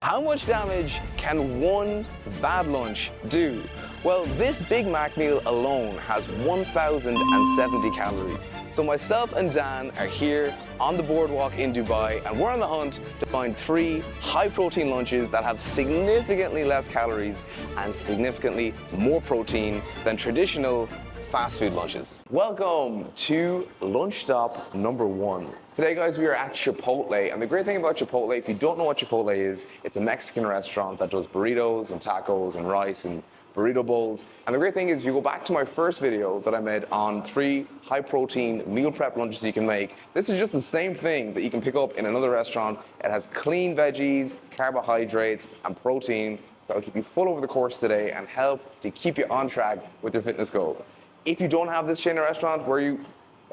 How much damage can one bad lunch do? Well, this Big Mac meal alone has 1,070 calories. So myself and Dan are here on the boardwalk in Dubai, and we're on the hunt to find 3 high-protein lunches that have significantly less calories and significantly more protein than traditional fast food lunches. Welcome to lunch stop number 1. Today, guys, we are at Chipotle, and the great thing about Chipotle, if you don't know what Chipotle is, it's a Mexican restaurant that does burritos and tacos and rice and burrito bowls. And the great thing is, if you go back to my first video that I made on 3 high-protein meal prep lunches you can make, this is just the same thing that you can pick up in another restaurant. It has clean veggies, carbohydrates, and protein that will keep you full over the course today and help to keep you on track with your fitness goal. If you don't have this chain of restaurants where you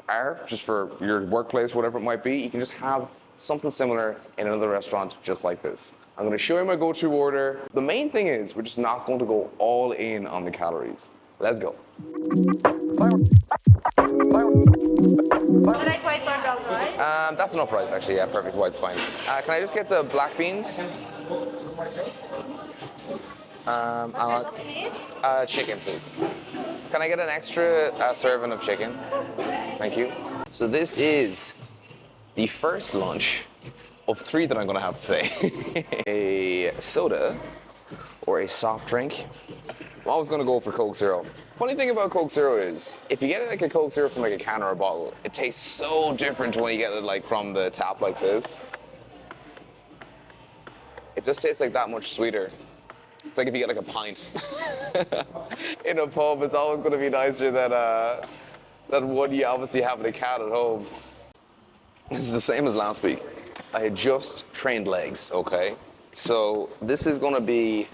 are, just for your workplace, whatever it might be, you can just have something similar in another restaurant just like this. I'm going to show you my go-to order. The main thing is we're just not going to go all in on the calories. Let's go. White brown rice? That's enough rice, actually. Yeah, perfect. White's fine. Can I just get the black beans? Chicken, please. Can I get an extra serving of chicken? Thank you. So this is the first lunch of 3 that I'm gonna have today. A soda or a soft drink. I'm always gonna go for Coke Zero. Funny thing about Coke Zero is, if you get like a Coke Zero from like a can or a bottle, it tastes so different when you get it like from the tap like this. It just tastes like that much sweeter. It's like if you get like a pint in a pub, it's always going to be nicer than one you obviously have in a can at home. This is the same as last week. I had just trained legs, okay? So this is going to be,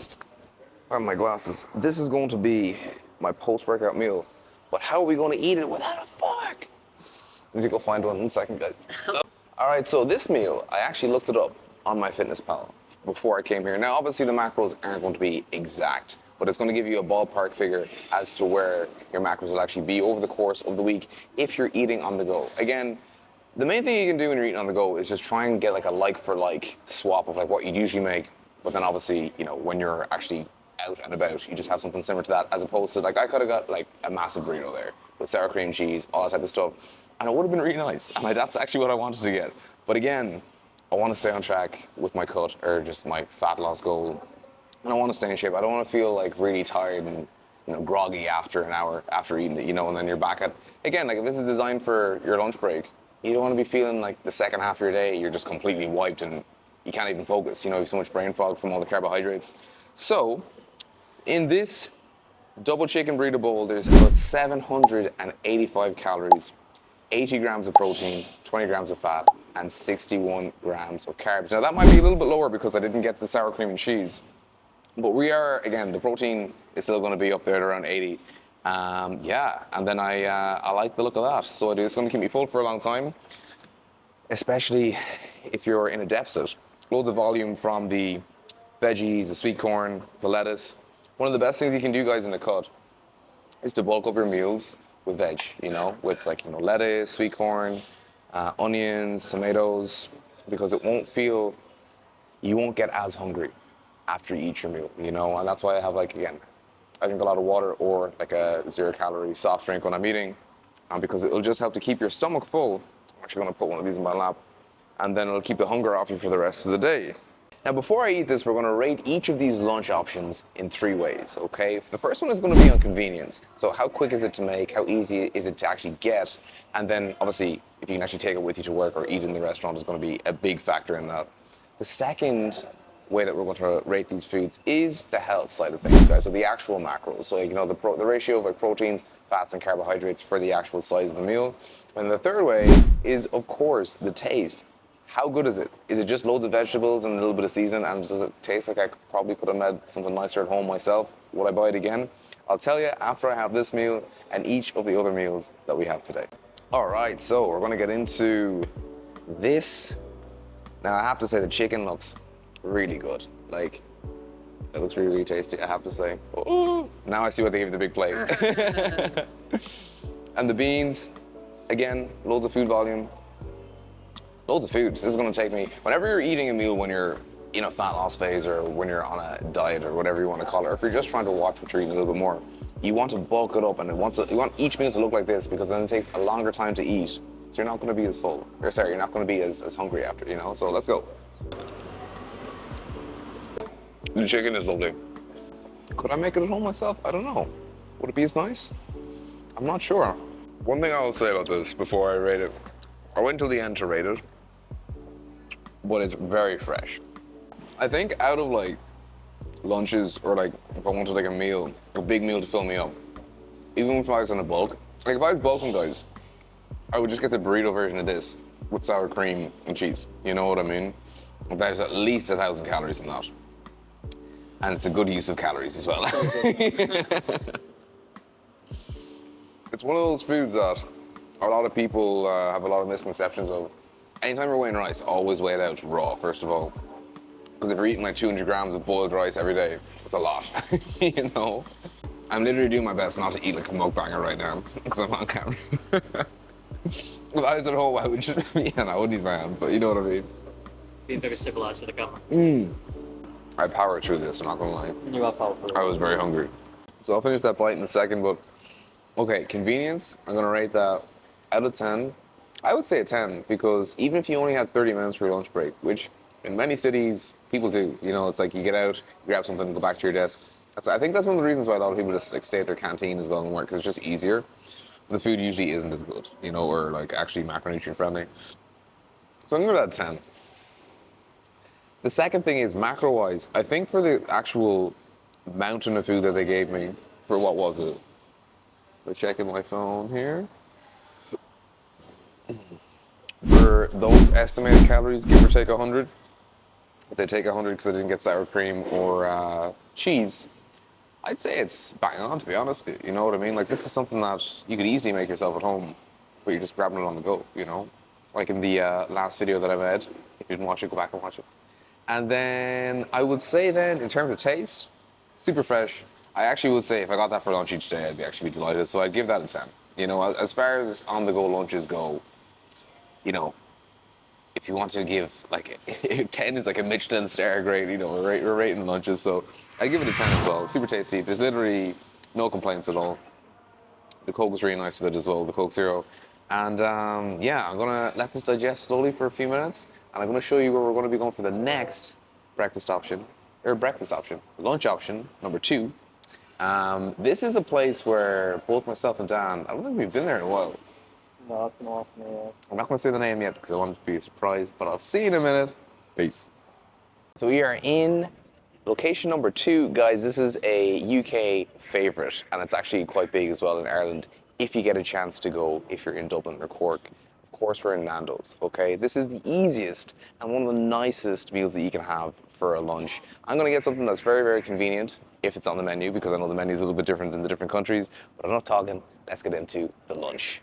where are my glasses? This is going to be my post-workout meal. But how are we going to eat it without a fork? I need to go find one in a second, guys. All right, so this meal, I actually looked it up on MyFitnessPal before I came here. Now, obviously the macros aren't going to be exact, but it's going to give you a ballpark figure as to where your macros will actually be over the course of the week if you're eating on the go. Again, the main thing you can do when you're eating on the go is just try and get like a like for like swap of like what you'd usually make, but then obviously, you know, when you're actually out and about, you just have something similar to that, as opposed to like, I could have got like a massive burrito there with sour cream cheese, all that type of stuff, and it would have been really nice, and that's actually what I wanted to get. But again, I want to stay on track with my cut or just my fat loss goal, and I want to stay in shape. I don't want to feel like really tired and, you know, groggy after an hour after eating it, you know, and then you're back at, again, like if this is designed for your lunch break, you don't want to be feeling like the second half of your day you're just completely wiped and you can't even focus, you know, you have so much brain fog from all the carbohydrates. So in this double chicken burrito bowl, there's about 785 calories, 80 grams of protein, 20 grams of fat, and 61 grams of carbs. Now that might be a little bit lower because I didn't get the sour cream and cheese, but we are, again, the protein is still going to be up there at around 80. Yeah, and then I like the look of that. So it's going to keep me full for a long time, especially if you're in a deficit. Loads of volume from the veggies, the sweet corn, the lettuce. One of the best things you can do, guys, in a cut is to bulk up your meals with veg, you know, with like, you know, lettuce, sweet corn, onions, tomatoes, because it won't feel, you won't get as hungry after you eat your meal, you know, and that's why I have like, again, I drink a lot of water or like a 0-calorie soft drink when I'm eating, because it'll just help to keep your stomach full. I'm actually gonna put one of these in my lap, and then it'll keep the hunger off you for the rest of the day. Now, before I eat this, we're gonna rate each of these lunch options in 3 ways, okay? The first one is gonna be on convenience. So how quick is it to make? How easy is it to actually get? And then, obviously, if you can actually take it with you to work or eat in the restaurant is gonna be a big factor in that. The second way that we're going to rate these foods is the health side of things, guys. So the actual macros. So, you know, the ratio of like proteins, fats, and carbohydrates for the actual size of the meal. And the third way is, of course, the taste. How good is it? Is it just loads of vegetables and a little bit of season, and does it taste like I probably could have made something nicer at home myself? Would I buy it again? I'll tell you after I have this meal and each of the other meals that we have today. All right, so we're gonna get into this. Now I have to say the chicken looks really good. Like, it looks really, really tasty, I have to say. Ooh, now I see what they give the big plate. And the beans, again, loads of food volume. Loads of food. This is gonna take me, whenever you're eating a meal when you're you know, fat loss phase, or when you're on a diet or whatever you want to call it, or if you're just trying to watch what you're eating a little bit more, you want to bulk it up, and you want each meal to look like this, because then it takes a longer time to eat, so you're not going to be as full, or sorry, you're not going to be as hungry after, you know. So let's go. The chicken is lovely. Could I make it at home myself? I don't know. Would it be as nice? I'm not sure. One thing I will say about this before I rate it, I went till the end to rate it, but it's very fresh. I think out of like lunches, or like if I wanted like a meal, a big meal to fill me up, even if I was on a bulk, like if I was bulking, guys, I would just get the burrito version of this with sour cream and cheese. You know what I mean? There's at least 1,000 calories in that. And it's a good use of calories as well. It's one of those foods that a lot of people have a lot of misconceptions of. Anytime you're weighing rice, always weigh it out raw, first of all. Because if you're eating like 200 grams of boiled rice every day, it's a lot, you know? I'm literally doing my best not to eat like a mukbanger right now, because I'm on camera. If I was at home, I would just, I wouldn't use my hands, but you know what I mean? Being very civilized with the camera. I powered through this, I'm not gonna lie. You are powerful. I was very hungry. So I'll finish that bite in a second, but okay, convenience, I'm gonna rate that out of 10. I would say a 10, because even if you only had 30 minutes for your lunch break, which in many cities, people do, you know, it's like you get out, you grab something, go back to your desk. I think that's one of the reasons why a lot of people just like stay at their canteen as well and work, because it's just easier. The food usually isn't as good, you know, or like actually macronutrient friendly. So I'm gonna give that a 10. The second thing is macro-wise, I think for the actual mountain of food that they gave me, for what was it? I'm checking my phone here. For those estimated calories, give or take 100. If they take 100 because I didn't get sour cream or cheese, I'd say it's bang on, to be honest with you. You know what I mean? Like, this is something that you could easily make yourself at home, but you're just grabbing it on the go, you know? Like in the last video that I made. If you didn't watch it, go back and watch it. And then I would say then, in terms of taste, super fresh. I actually would say if I got that for lunch each day, I'd actually be delighted. So I'd give that a 10. You know, as far as on-the-go lunches go, you know, if you want to give like 10 is like a Michelin star grade, you know, we're rating lunches. So I give it a 10 as well. Super tasty. There's literally no complaints at all. The Coke was really nice with it as well, the Coke Zero. And yeah, I'm gonna let this digest slowly for a few minutes, and I'm gonna show you where we're gonna be going for the next lunch option, number 2. This is a place where both myself and Dan, I don't think we've been there in a while. No, it's been off me. I'm not gonna say the name yet because I want it to be a surprise, but I'll see you in a minute. Peace. So we are in location number 2, guys. This is a UK favorite, and it's actually quite big as well in Ireland. If you get a chance to go, if you're in Dublin or Cork, of course we're in Nando's, okay? This is the easiest and one of the nicest meals that you can have for a lunch. I'm gonna get something that's very, very convenient if it's on the menu, because I know the menu is a little bit different in the different countries, but enough talking, let's get into the lunch.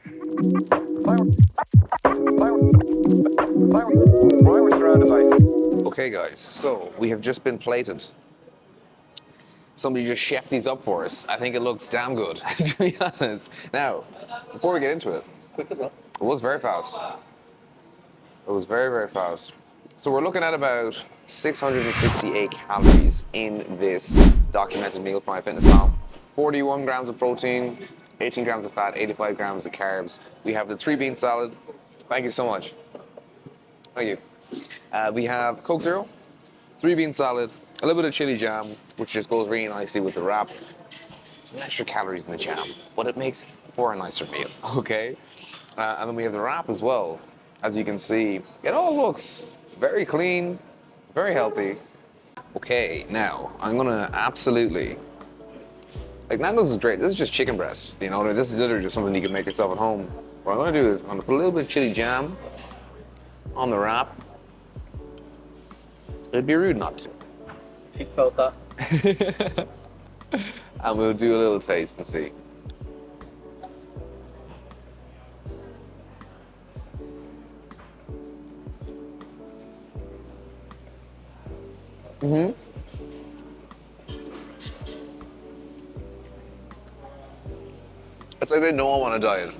Okay guys, so we have just been plated. Somebody just chefed these up for us. I think it looks damn good, to be honest. Now, before we get into it, it was very fast. It was very, very fast. So we're looking at about 668 calories in this documented meal from MyFitnessPal. 41 grams of protein, 18 grams of fat, 85 grams of carbs. We have the 3-bean salad. Thank you so much. Thank you. We have Coke Zero, 3-bean salad, a little bit of chili jam, which just goes really nicely with the wrap. Some extra calories in the jam, but it makes for a nicer meal, okay? And then we have the wrap as well. As you can see, it all looks very clean, very healthy. Okay, now, I'm gonna absolutely, like Nando's is great. This is just chicken breast, you know? This is literally just something you can make yourself at home. What I'm gonna do is I'm gonna put a little bit of chili jam on the wrap. It'd be rude not to. You felt that. And we'll do a little taste and see. It's like they know I'm on a diet.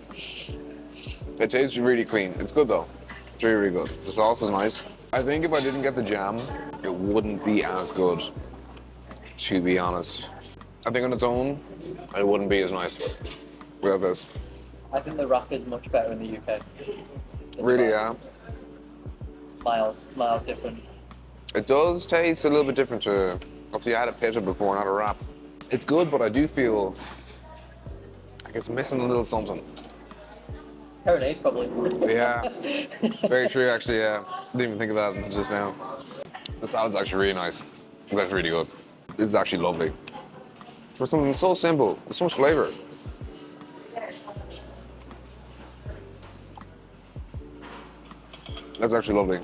It tastes really clean. It's good though. It's really, really good. The sauce is nice. I think if I didn't get the jam, it wouldn't be as good, to be honest. I think on its own, it wouldn't be as nice. We have this. I think the wrap is much better in the UK. Really, yeah. Miles different. It does taste a little bit different to, obviously I had a pita before, not a wrap. It's good, but I do feel like it's missing a little something. Peronaise probably. Yeah, very true actually, yeah. Didn't even think of that just now. The salad's actually really nice. That's really good. This is actually lovely. For something so simple, there's so much flavor. That's actually lovely.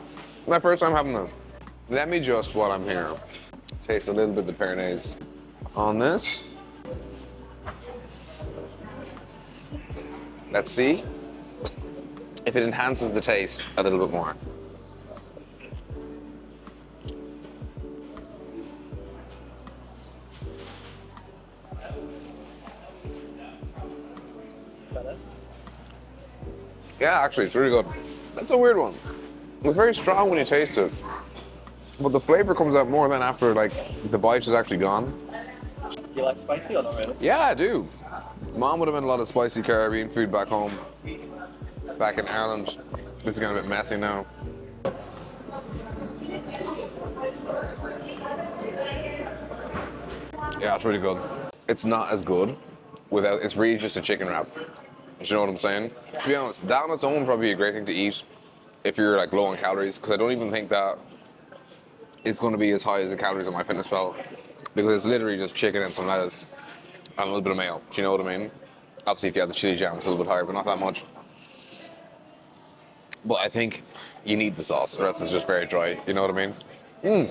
My first time having them. Let me just, while I'm here, taste a little bit of the Peronaise on this. Let's see if it enhances the taste a little bit more. Better. Yeah, actually, it's really good. That's a weird one. It's very strong when you taste it, but the flavor comes out more than after like the bite is actually gone. You like spicy or not really? Yeah, I do. Mom would have made a lot of spicy Caribbean food back home, back in Ireland. This is getting a bit messy now. Yeah, it's really good. It's not as good without, it's really just a chicken wrap. Do you know what I'm saying? To be honest, that on its own would probably be a great thing to eat if you're like low on calories, because I don't even think that it's going to be as high as the calories on my MyFitnessPal, because it's literally just chicken and some lettuce and a little bit of mayo. Do you know what I mean? Obviously, if you have the chili jam, it's a little bit higher, but not that much. But I think you need the sauce, or else it's just very dry. You know what I mean?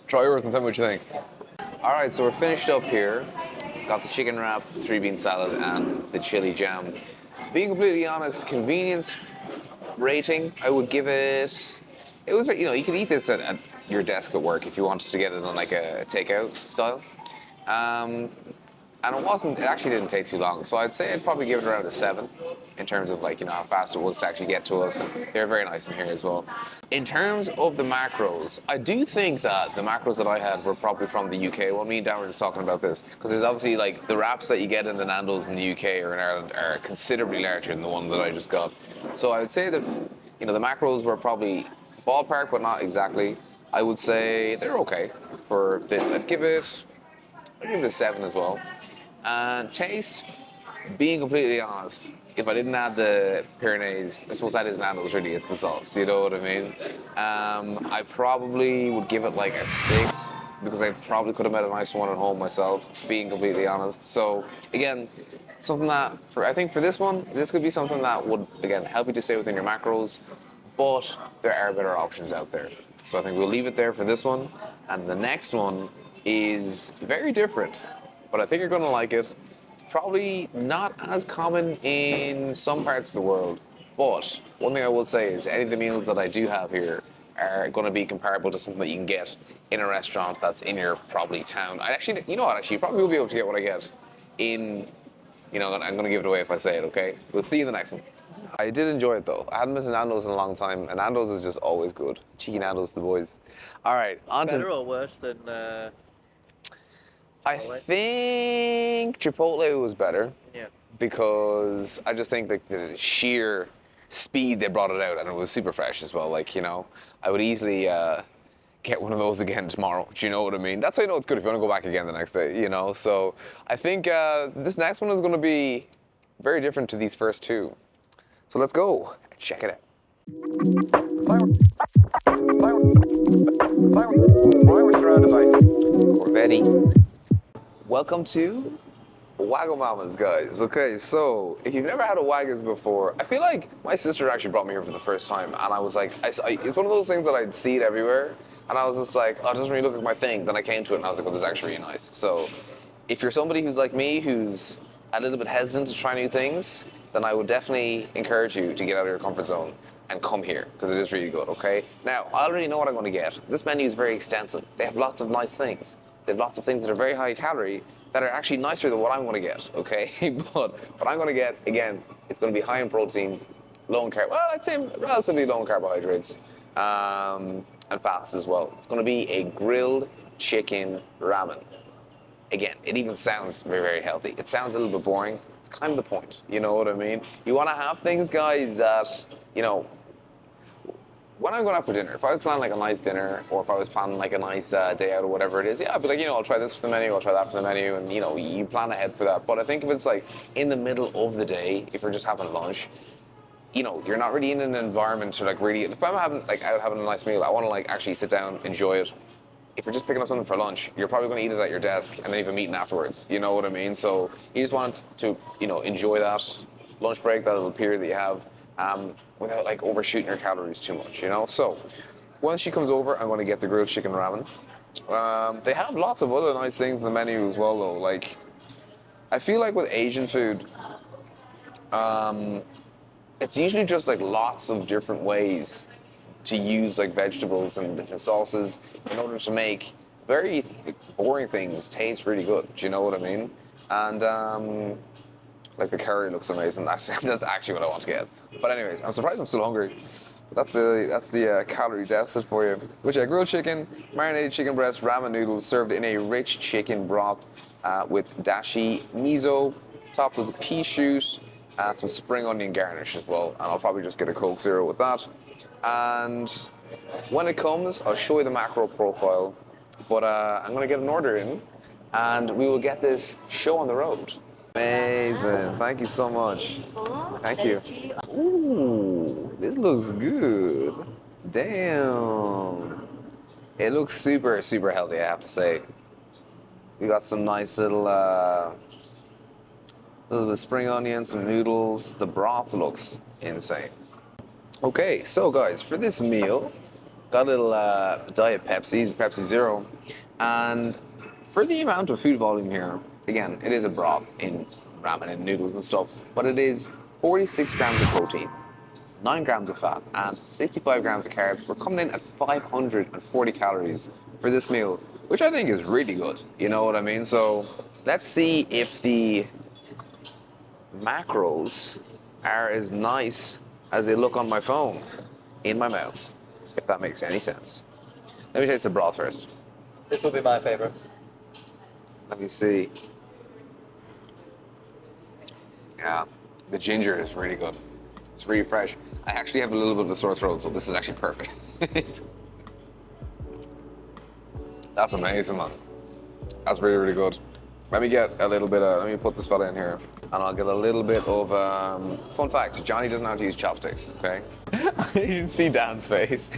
Try yours and tell me what you think. All right, so we're finished up here. Got the chicken wrap, 3-bean salad, and the chili jam. Being completely honest, convenience rating, I would give it. It was, you know, you could eat this at your desk at work if you wanted to get it on like a takeout style. And it actually didn't take too long. So I'd say I'd probably give it around a 7 in terms of like, you know, how fast it was to actually get to us. And they're very nice in here as well. In terms of the macros, I do think that the macros that I had were probably from the UK. Well, me and Dan were just talking about this, because there's obviously like the wraps that you get in the Nando's in the UK or in Ireland are considerably larger than the one that I just got. So I would say that, you know, the macros were probably ballpark, but not exactly. I would say they're okay for this. I'd give it a 7 as well. And taste, being completely honest, if I didn't add the Peronaise, I suppose that is Nando's really, it's the sauce, you know what I mean? I probably would give it like a 6, because I probably could have made a nice one at home myself, being completely honest. So again, something that, I think for this one, this could be something that would, again, help you to stay within your macros, but there are better options out there. So I think we'll leave it there for this one. And the next one is very different, but I think you're gonna like it. It's probably not as common in some parts of the world, but one thing I will say is any of the meals that I do have here are gonna be comparable to something that you can get in a restaurant that's in your probably town. I actually, you know what, actually, you probably will be able to get what I get in, you know, I'm gonna give it away if I say it, okay? We'll see you in the next one. I did enjoy it though. I hadn't missed Nando's in a long time, and Nando's is just always good. Cheeky Nando's, the boys. All right, on to... Better or worse than I think Chipotle was better. Yeah. Because I just think that the sheer speed they brought it out, and it was super fresh as well. Like, you know, I would easily get one of those again tomorrow. Do you know what I mean? That's how you know it's good if you want to go back again the next day, you know? So I think this next one is going to be very different to these first two. So let's go and check it out. Corvetti. Welcome to Wagamama's, guys. Okay, so if you've never had a Wagons before, I feel like my sister actually brought me here for the first time, and I was like, it's one of those things that I'd see it everywhere, and I was just like, oh, it doesn't really look like my thing. Then I came to it, and I was like, oh, this is actually really nice. So if you're somebody who's like me, who's a little bit hesitant to try new things, then I would definitely encourage you to get out of your comfort zone and come here, because it is really good, okay? Now, I already know what I'm going to get. This menu is very extensive. They have lots of nice things. They have lots of things that are very high calorie that are actually nicer than what I'm going to get, okay? But what I'm going to get, again, it's going to be high in protein, low in carb. Well, I'd say relatively low in carbohydrates. and fats as well. It's going to be a grilled chicken ramen. Again, it even sounds very, very healthy. It sounds a little bit boring. It's kind of the point, you know what I mean? You want to have things, guys, that, you know, when I'm going out for dinner, if I was planning like a nice dinner, or if I was planning like a nice day out or whatever it is, yeah, I'd be like, you know, I'll try this for the menu, I'll try that for the menu, and you know, you plan ahead for that. But I think if it's like in the middle of the day, if you're just having lunch, you know, you're not really in an environment to like really, if I'm having like out having a nice meal, I want to like actually sit down, enjoy it. If you're just picking up something for lunch, you're probably going to eat it at your desk and then you have a meeting afterwards. You know what I mean? So you just want to, you know, enjoy that lunch break, that little period that you have, without like overshooting your calories too much, you know? So once she comes over, I'm going to get the grilled chicken ramen. They have lots of other nice things in the menu as well, though. Like, I feel like with Asian food, it's usually just like lots of different ways to use like vegetables and different sauces in order to make very boring things taste really good. Do you know what I mean? And like the curry looks amazing. That's actually what I want to get. But anyways, I'm surprised I'm still hungry. But that's the calorie deficit for you. Which yeah, grilled chicken, marinated chicken breast, ramen noodles served in a rich chicken broth with dashi miso, topped with pea shoot, some spring onion garnish as well. And I'll probably just get a Coke Zero with that. And when it comes, I'll show you the macro profile. But I'm going to get an order in, and we will get this show on the road. Amazing. Thank you so much. Thank you. Ooh, this looks good. Damn. It looks super, super healthy, I have to say. We got some nice little bit of spring onions, some noodles. The broth looks insane. Okay, so guys, for this meal, got a little Diet Pepsi Zero, and for the amount of food volume here, again, it is a broth in ramen and noodles and stuff, but it is 46 grams of protein, 9 grams of fat, and 65 grams of carbs. We're coming in at 540 calories for this meal, which I think is really good, you know what I mean? So let's see if the macros are as nice as they look on my phone in my mouth, if that makes any sense. Let me taste the broth first. This will be my favorite. Let me see. Yeah, the ginger is really good. It's really fresh. I actually have a little bit of a sore throat, so this is actually perfect. That's amazing, man. That's really, really good. Let me get a little bit of, let me put this fella in here, and I'll get a little bit of, fun fact, Johnny doesn't know how to use chopsticks, okay? You can see Dan's face.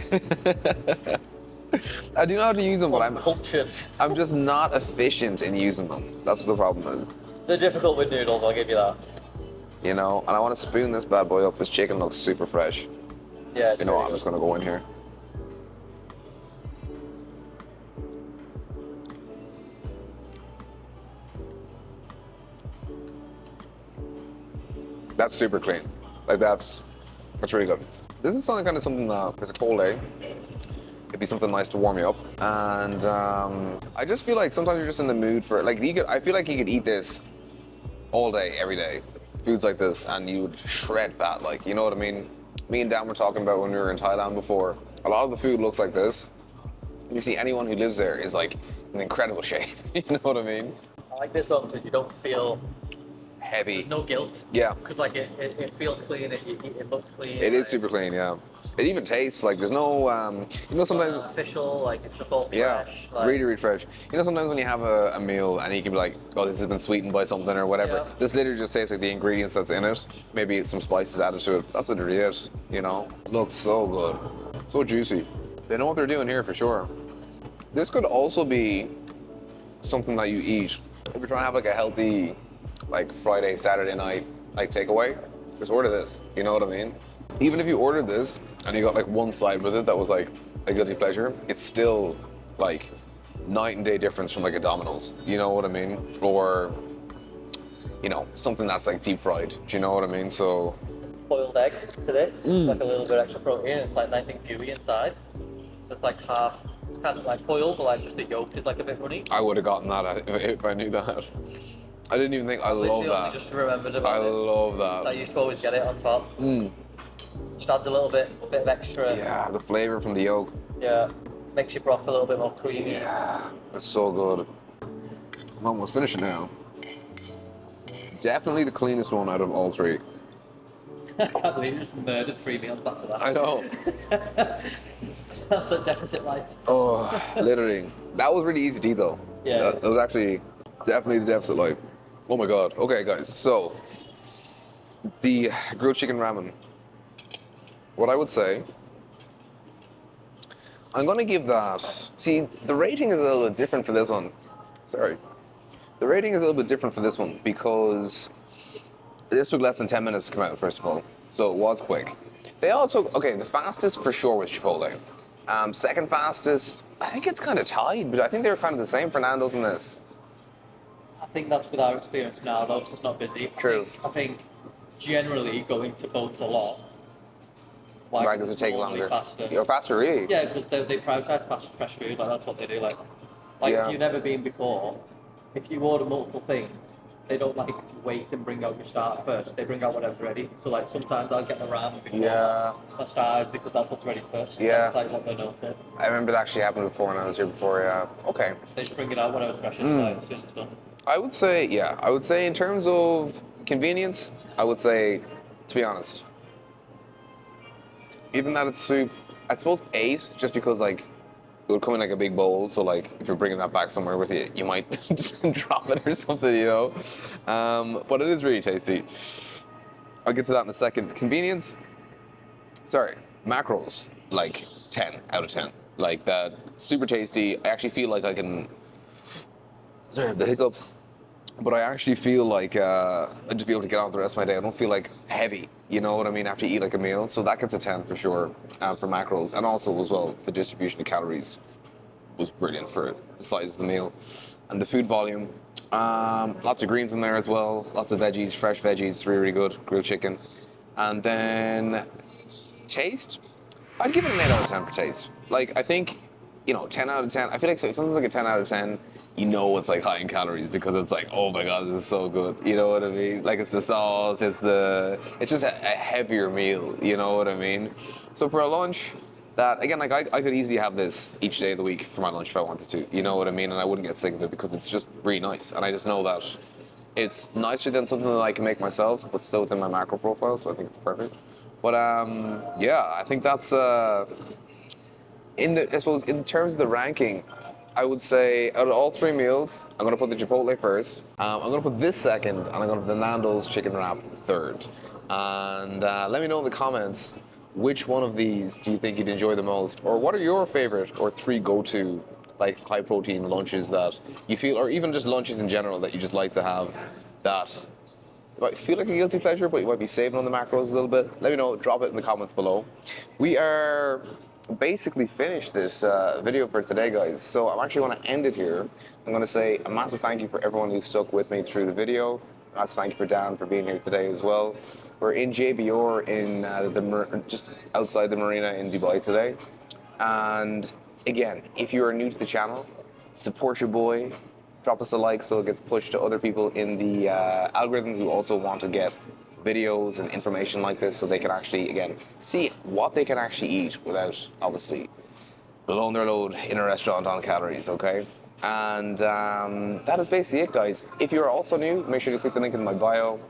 I do know how to use them, but I'm just not efficient in using them. That's what the problem is. They're difficult with noodles, I'll give you that. You know, and I want to spoon this bad boy up. This chicken looks super fresh. Yeah, it's you know what, really I'm just gonna go in here. That's super clean. Like that's really good. This is kind of something that, if it's a cold day, it'd be something nice to warm you up. And I just feel like sometimes you're just in the mood for, like, I feel like you could eat this all day, every day. Foods like this, and you would shred fat, like, you know what I mean? Me and Dan were talking about when we were in Thailand before. A lot of the food looks like this. You see, anyone who lives there is like in incredible shape. You know what I mean? I like this one because you don't feel heavy. There's no guilt. Yeah. Because like it feels clean, it looks clean. It is super clean, yeah. It even tastes like there's no, you know, sometimes official, like it's just all fresh. Yeah, like, really, really fresh. You know, sometimes when you have a meal and you can be like, oh, this has been sweetened by something or whatever. Yeah. This literally just tastes like the ingredients that's in it. Maybe some spices added to it. That's literally it, you know? Looks so good. So juicy. They know what they're doing here for sure. This could also be something that you eat if you're trying to have like a healthy, like Friday, Saturday night, like takeaway. Just order this, you know what I mean? Even if you ordered this and you got like one side with it that was like a guilty pleasure, it's still like night and day difference from like a Domino's, you know what I mean? Or, you know, something that's like deep fried, do you know what I mean? So, boiled egg to this, like a little bit extra protein. It's like nice and gooey inside. So it's like half, it's kind of like boiled, but like just the yolk is like a bit runny. I would have gotten that if I knew that. I didn't even think. I love that. Just remembered about I love that. So I used to always get it on top. Just adds a little bit of extra. Yeah, the flavor from the yolk. Yeah. Makes your broth a little bit more creamy. Yeah, it's so good. I'm almost finishing now. Definitely the cleanest one out of all three. I can't believe you just murdered 3 meals back to that. I know. That's the deficit life. Oh, literally. That was really easy to eat though. Yeah. That was actually definitely the deficit life. Oh my god. Okay, guys. So, the grilled chicken ramen. What I would say, I'm gonna give that. See, the rating is a little bit different for this one. Sorry. The rating is a little bit different for this one because this took less than 10 minutes to come out, first of all. So it was quick. They all took, okay, the fastest for sure was Chipotle. Second fastest, I think it's kind of tied, but I think they were kind of the same for Nando's in this. I think that's with our experience now, though, because it's not busy. True. I think generally going to boats a lot. Why? Right, Because does it it's take normally longer? faster. You're faster, really? Yeah, because they prioritize fast, fresh food. Like that's what they do. Like Yeah. if you've never been before, if you order multiple things, they don't like wait and bring out your starter first. They bring out whatever's ready. So like sometimes I'll get the ramen before Yeah. my starters because that's what's ready first. Yeah. That's like what they know for. I remember that actually happened before when I was here before, yeah. Okay. They just bring it out whenever's fresh inside as soon as it's done. I would say, yeah, I would say in terms of convenience, I would say, to be honest, even that it's soup, I suppose 8, just because like it would come in like a big bowl, so like if you're bringing that back somewhere with you, you might just drop it or something, you know. But it is really tasty. I'll get to that in a second. Convenience, sorry, macros, like 10 out of 10. Like that, super tasty. I actually feel like I can, sorry, I have the hiccups. But I actually feel like I'd just be able to get on with the rest of my day. I don't feel like heavy, you know what I mean, after you eat like a meal. So that gets a 10 for sure for macros. And also as well, the distribution of calories was brilliant for the size of the meal. And the food volume, lots of greens in there as well. Lots of veggies, fresh veggies, really, really good. Grilled chicken. And then taste, I'd give it an 8 out of 10 for taste. Like, I think, 10 out of 10. I feel like so, something's like a 10 out of 10. You know it's like high in calories because it's like, oh my god, this is so good. You know what I mean? Like it's the sauce, it's just a heavier meal. You know what I mean? So for a lunch, that again, like I could easily have this each day of the week for my lunch if I wanted to. You know what I mean? And I wouldn't get sick of it because it's just really nice. And I just know that it's nicer than something that I can make myself, but still within my macro profile. So I think it's perfect. But yeah, I think that's I suppose in terms of the ranking. I would say out of all 3 meals, I'm gonna put the Chipotle first. I'm gonna put this second, and I'm gonna put the Nando's chicken wrap third. And let me know in the comments which one of these do you think you'd enjoy the most, or what are your favorite or 3 go-to like high protein lunches that you feel, or even just lunches in general that you just like to have that you might feel like a guilty pleasure, but you might be saving on the macros a little bit. Let me know. Drop it in the comments below. We are basically finished this video for today, guys. So I'm actually going to end it here. I'm going to say a massive thank you for everyone who stuck with me through the video. A massive thank you for Dan for being here today as well. We're in JBR in just outside the marina in Dubai today. And again, if you are new to the channel, support your boy. Drop us a like so it gets pushed to other people in the algorithm who also want to get videos and information like this so they can actually, again, see what they can actually eat without, obviously, blowing their load in a restaurant on calories, okay? And that is basically it, guys. If you're also new, make sure to click the link in my bio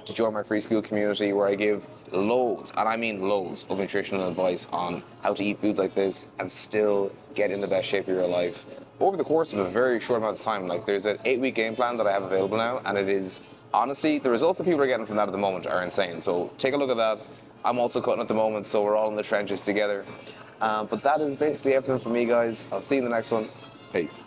to join my free Skool community where I give loads, and I mean loads, of nutritional advice on how to eat foods like this and still get in the best shape of your life over the course of a very short amount of time. Like, there's an 8-week game plan that I have available now, and it is, honestly, the results that people are getting from that at the moment are insane. So take a look at that. I'm also cutting at the moment, so we're all in the trenches together. But that is basically everything from me, guys. I'll see you in the next one. Peace.